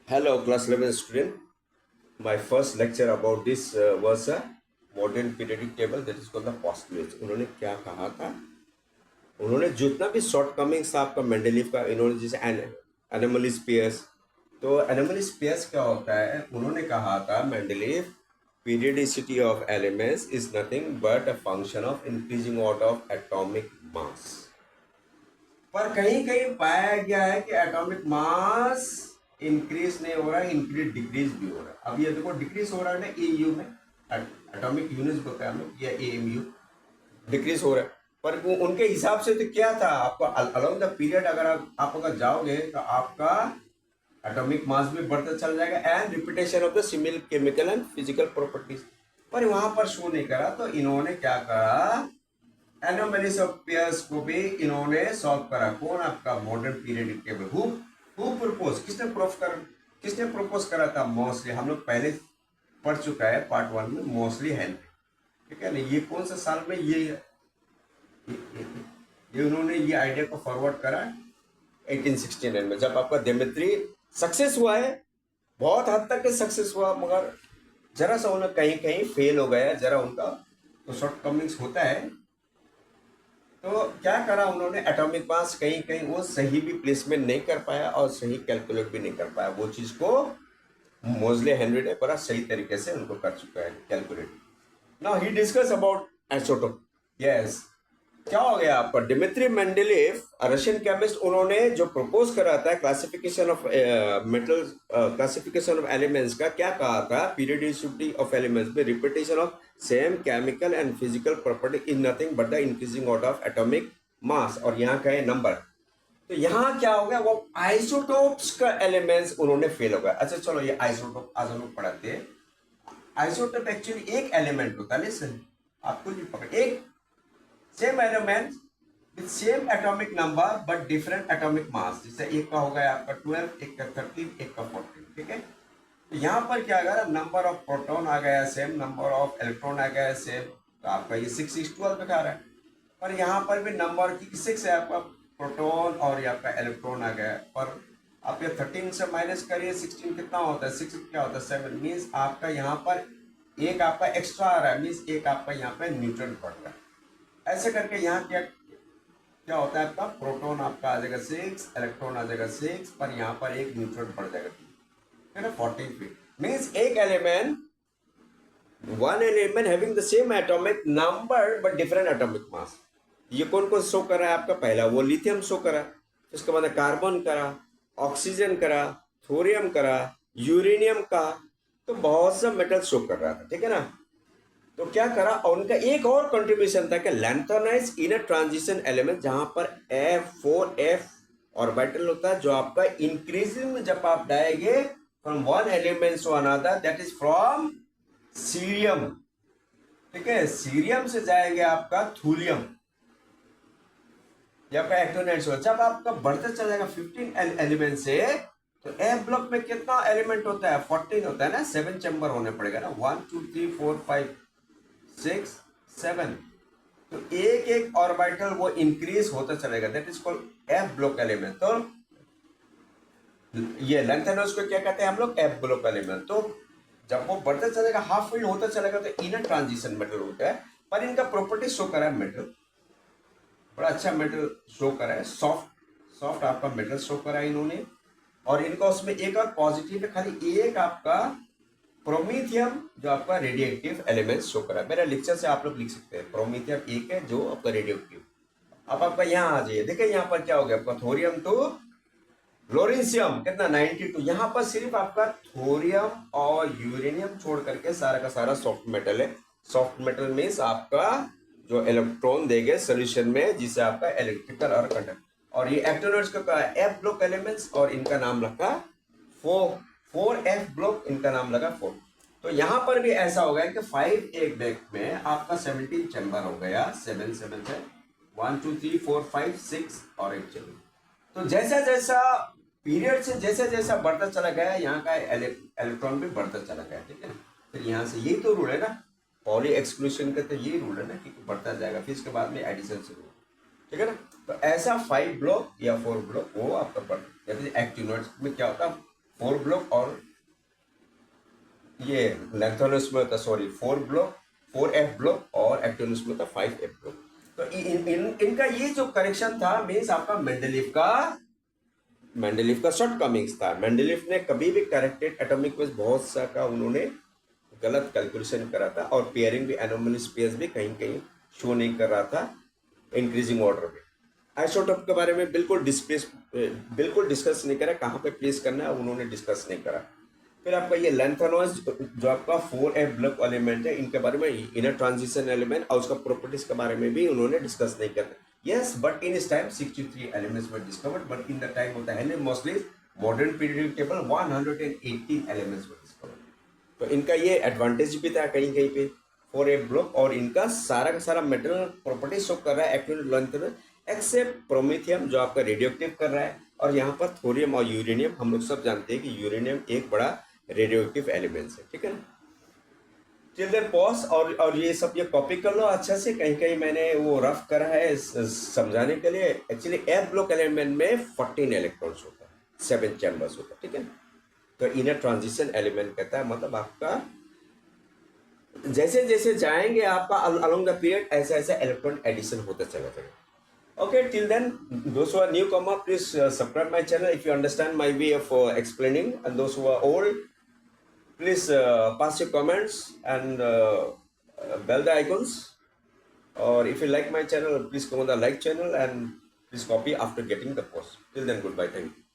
Hello, class 11 student. My first lecture about this was a modern periodic table that is called the postulates. उन्होंने क्या कहा था? उन्होंने जितना भी शॉर्ट कमिंग्स था आपका मेंडलीव का, इन्होंने जैसे एनोमली स्पेयर्स, तो एनोमली स्पेयर्स क्या होता है? उन्होंने कहा था Mendeleev periodicity of elements is nothing but a function of increasing order of atomic mass. पर कहीं कहीं पाया गया है कि एटॉमिक मास इंक्रीज नहीं हो रहा है, इंक्रीज डिक्रीज भी हो रहा है। अब ये देखो डिक्रीज हो रहा है ना एयू में, एटॉमिक यूनिट्स बोलते हैं हम लोग, या एएमयू डिक्रीज हो रहा है। पर वो उनके हिसाब से तो क्या था, आपका अलोंग द पीरियड अगर आप अगर जाओगे तो आपका एटॉमिक मास भी बढ़ता चल जाएगा and repetition of the similar chemical and physical properties. पर वहां पर शो नहीं करा, तो इन्होंने क्या करा, एनोमलीज ऑफ पेयर्स को भी इन्होंने सॉल्व करा। कौन? आपका modern periodic table. Who propose, किसने प्रपोज करा था? मोस्टली, हम लोग पहले पढ़ चुका है पार्ट 1 में, मोस्टली हेनरी। ठीक है ना? ये कौन सा साल में ये उन्होंने ये आइडिया को फॉरवर्ड करा? 1869 में, जब आपका डेमेट्री सक्सेस हुआ है, बहुत हद तक सक्सेस हुआ, मगर जरा सा उन्हें कहीं कहीं फेल हो गया, जरा उनका तो शॉर्ट कमिंग्स होता है। तो क्या करा उन्होंने, एटॉमिक मास कहीं कहीं वो सही भी प्लेसमेंट नहीं कर पाया और सही कैलकुलेट भी नहीं कर पाया। वो चीज को मोजले हेनरी ने बड़ा सही तरीके से उनको कर चुका है calculate. Now he discuss about isotope. Yes, क्या हो गया आपका, डिमित्री मेंडेलेव रशियन केमिस्ट, उन्होंने जो प्रपोज करा था classification of metal, classification of elements का, क्या कहा था, पीरियडिसिटी ऑफ एलिमेंट्स में repetition of same chemical and physical property is nothing but the increasing order of atomic mass, और यहाँ का है नंबर। तो यहाँ क्या हो गया, वो आइसोटोप्स का एलिमेंट्स उन्होंने फेल हो गया। अच्छा चलो, ये आइसोटोप आज हम लोग पढ़ाते हैं। आइसोटोप एक्चुअली एक एलिमेंट होता है, लिसन, आपको नहीं पकड़, एक same element with same atomic number but different atomic mass. जैसे एक का हो गया आपका 12, एक का 13, एक का 14। ठीक है? तो यहाँ पर क्या आ गया, नंबर ऑफ प्रोटॉन आ गया सेम, नंबर ऑफ इलेक्ट्रॉन आ गया सेम, तो आपका ये 6:12 दिखा रहा है। पर यहाँ पर भी नंबर की 6 है आपका प्रोटॉन और ये आपका इलेक्ट्रॉन आ गया, पर आप ये 13 से माइनस करिए, 16 कितना होता है, 6 क्या होता है, 7। मीन्स आपका यहाँ पर एक आपका एक्स्ट्रा आ रहा है, मीन्स एक आपका यहाँ पे न्यूट्रन पड़ रहा है। ऐसे करके यहाँ क्या क्या होता है, आपका प्रोटॉन आपका आ जाएगा 6, इलेक्ट्रॉन आ जाएगा 6, पर यहाँ पर एक न्यूट्रॉन पड़ जाएगा, है ना, 14 फीट। मीन्स एक element, one element having the same atomic number but different atomic mass. ये कौन कौन शो कर रहा है आपका, पहला वो लिथियम शो करा, उसके बाद कार्बन करा, ऑक्सीजन करा, थोरियम करा, यूरेनियम का, तो बहुत सा मेटल शो कर रहा था। ठीक है ना? तो क्या करा, और उनका एक और कंट्रीब्यूशन था कि लैंथोनाइज इन ट्रांजिशन एलिमेंट, जहां पर F4F ऑर्बिटल होता है, जो आपका इंक्रीजिंग में जब आप जाएंगे from one element to another, that is from cerium. ठीक है? सीरियम से जाएंगे आपका थूलियम, या आपका एक्टोनाइट्स हो। जब आपका बढ़ते चला जाएगा 15 एलिमेंट से, तो एफ ब्लॉक में कितना एलिमेंट होता है, 14 होता है ना, 7 चैम्बर होने पड़ेगा ना, 1 2 3 4 5 6 7। तो एक एक ऑर्बिटल वो इंक्रीज होता चलेगा, that is called F block element. तो ये लेंथेनोस को क्या कहते हैं हम लोग, एफ ब्लॉक एलिमेंट। तो जब वो बढ़ता चलेगा, हाफ फील्ड होता चलेगा, तो इनर ट्रांजिशन मेटल होता है। पर इनका प्रॉपर्टी शो करा है मेटल, बड़ा अच्छा मेटल शो करा है, सॉफ्ट सॉफ्ट आपका मेटल शो करा है इन्होंने। और इनका उसमें एक और पॉजिटिव है, खाली एक आपका प्रोमीथियम, जो आपका रेडिएटिव एलिमेंट शो करा है। मेरा लेक्चर से आप लोग लिख सकते हैं, प्रोमीथियम एक है जो आपका रेडिएटिव। अब आपका यहाँ आ जाइए, देखिए यहाँ पर क्या हो गया, आपका थोरियम टू फ्लोरेंसियम कितना 92। यहाँ पर सिर्फ आपका थोरियम और यूरेनियम छोड़ करके सारा का सारा सॉफ्ट मेटल है। सॉफ्ट मेटल मीन्स आपका जो इलेक्ट्रॉन देंगे सोल्यूशन में, जिसे आपका इलेक्ट्रिकल और कंडक्ट। और ये एक्टिनोइड्स का एफ ब्लॉक एलिमेंट्स, और इनका नाम रखा 4 एफ ब्लॉक, इनका नाम लगा 4। तो यहाँ पर भी ऐसा हो गया कि 5 एक बैग में आपका 17 चैम्बर हो गया, 7 7 से 1 2 3 4 5 6 और एक चैम्बर। तो जैसा जैसा पीरियड से जैसा जैसा बढ़ता चला गया, यहाँ का इलेक्ट्रॉन भी बढ़ता चला गया। ठीक है ना? फिर यहाँ से यही तो रूल है ना, पॉली एक्सक्लूशन का, तो यही रूल है ना कि बढ़ता जाएगा, फिर इसके बाद में एडिशन शुरू। ठीक है ना? तो ऐसा 5 ब्लॉक या 4 ब्लॉक वो आपका बढ़, जैसे एक्टिनोइड्स में क्या होता है, 4 ब्लॉक और ये लैंथोनस में होता, सॉरी 4 ब्लॉक, 4F ब्लॉक और एक्टिनस में होता 5F ब्लॉक। तो इनका ये जो करेक्शन था मीन्स आपका मेंडलीव का शॉर्ट कमिंग्स था। मेंडलीव ने कभी भी करेक्टेड एटॉमिक वेट बहुत सा का उन्होंने गलत कैलकुलेशन करा था और पेयरिंग भी एनोमली पेयर्स भी कहीं कहीं शो नहीं कर रहा था इंक्रीजिंग ऑर्डर में। आइसोटोप के बारे में बिल्कुल डिस्कस नहीं करा, कहाँ पे प्लेस करना है उन्होंने डिस्कस नहीं करा। फिर आपका ये लेंथनॉइज जो आपका 4F ब्लॉक एलिमेंट है, इनके बारे में इनर ट्रांजिशन एलिमेंट और उसका प्रॉपर्टीज के बारे में भी उन्होंने डिस्कस नहीं करा। यस, बट इन इस time 63 elements were discovered, but in the time of the Henry mostly modern periodic table 118 elements were discovered. तो इनका ये एडवांटेज भी था कहीं कहीं पे 4F ब्लॉक, और इनका सारा का सारा मेटल प्रॉपर्टी शो कर रहा है एक्टिव लेंथ एक्सेप्ट प्रोमेथियम जो आपका रेडियो एक्टिव कर रहा है। और यहाँ पर थोरियम और यूरेनियम, हम लोग सब जानते हैं कि यूरेनियम एक बड़ा रेडियो एक्टिव एलिमेंट्स है, ठीक है ना। टिल देन पॉज और ये सब ये कॉपी कर लो अच्छा से, कहीं कहीं मैंने वो रफ करा है समझाने के लिए। एक्चुअली F ब्लॉक एलिमेंट में 14 इलेक्ट्रॉन्स होता है, 7 चैम्बर्स होता है, ठीक है। तो इनर ट्रांजिशन एलिमेंट कहता है मतलब आपका जैसे जैसे जाएंगे आपका अलोंग द पीरियड ऐसा ऐसा इलेक्ट्रॉन एडिशन होता चला जाएगा। Okay, till then, those who are newcomer, please subscribe my channel if you understand my way of explaining, and those who are old, please pass your comments and bell the icons. Or if you like my channel, please come on the like channel and please copy after getting the post. Till then, goodbye. Thank you.